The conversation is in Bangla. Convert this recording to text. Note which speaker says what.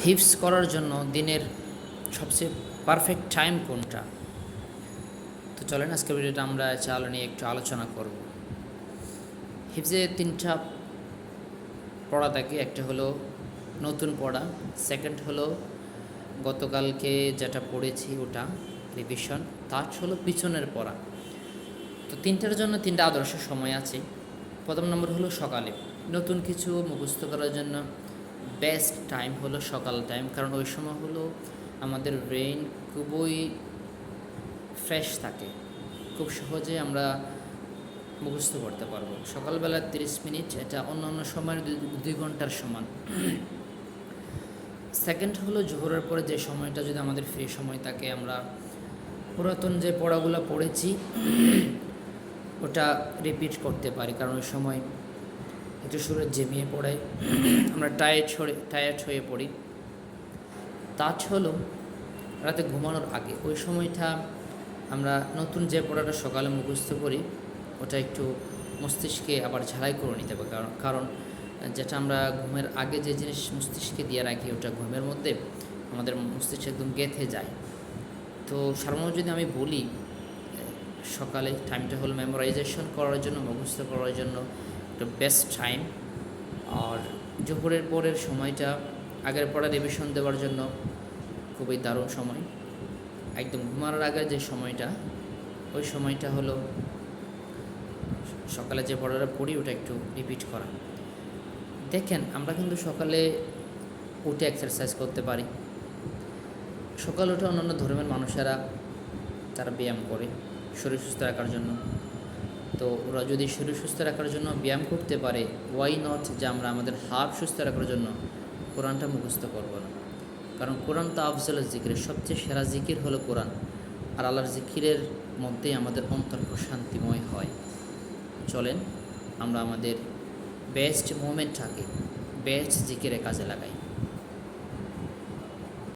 Speaker 1: হিফজ করার জন্য দিনের সবচেয়ে পারফেক্ট টাইম কোনটা? তো চলেন আজকের ভিডিওটা আমরা চালু নিয়ে একটু আলোচনা করব। হিফজে তিনটা পড়া থাকে, একটা হলো নতুন পড়া, সেকেন্ড হলো গতকালকে যেটা পড়েছি ওটা রিভিশন, থার্ড হলো পিছনের পড়া। তো তিনটার জন্য তিনটা আদর্শ সময় আছে। প্রথম নম্বর হলো সকালে, নতুন কিছু মুখস্থ করার জন্য বেস্ট টাইম হলো সকাল টাইম, কারণ ওই সময় হলো আমাদের ব্রেইন খুবই ফ্রেশ থাকে, খুব সহজে আমরা মুখস্থ করতে পারবো। সকালবেলা 30 মিনিট, এটা অন্য অন্য সময়ের 2 ঘন্টার সমান। সেকেন্ড হলো জোহরের পরে যে সময়টা যদি আমাদের ফ্রি সময় থাকে, আমরা পুরাতন যে পড়াগুলো পড়েছি ওটা রিপিট করতে পারি, কারণ ওই সময় একটু সুরে জেমিয়ে পড়াই, আমরা টায়ার্ড হয়ে পড়ি। তাজ হলো রাতে ঘুমানোর আগে, ওই সময়টা আমরা নতুন যে পড়াটা সকালে মুখস্থ করি ওটা একটু মস্তিষ্কে আবার ঝালাই করে নিতে হবে, কারণ যেটা আমরা ঘুমের আগে যে জিনিস মস্তিষ্কে দিয়ে রাখি ওটা ঘুমের মধ্যে আমাদের মস্তিষ্কে একদম গেঁথে যায়। তো সাধারণত যদি আমি বলি, সকালে টাইমটা হলো মেমোরাইজেশন করার জন্য, মুখস্থ করার জন্য একটা বেস্ট টাইম। আর জোহরের পরের সময়টা আগের পড়া রিভিশন দেওয়ার জন্য খুবই দারুণ সময়। একদম ঘুমানোর আগে যে সময়টা, ওই সময়টা হলো সকালে যে পড়াটা পড়ি ওটা একটু রিপিট করা। দেখেন, আমরা কিন্তু সকালে উঠে এক্সারসাইজ করতে পারি। সকালে উঠে অন্যান্য ধর্মের মানুষেরা তারা ব্যায়াম করে শরীর সুস্থ রাখার জন্য। তো ওরা যদি শরীর সুস্থ রাখার জন্য ব্যায়াম করতে পারে, ওয়াই নট যে আমরা আমাদের হার্ট সুস্থ রাখার জন্য কোরআনটা মুখস্থ করব না? কারণ কোরআন তো আফজল জিকিরের সবচেয়ে সেরা জিকির হলো কোরআন, আর আল্লাহর জিকিরের মধ্যেই আমাদের অন্তর প্রশান্তিময় হয়। চলেন আমরা আমাদের বেস্ট মোমেন্টটাকে বেস্ট জিকিরে কাজে লাগাই।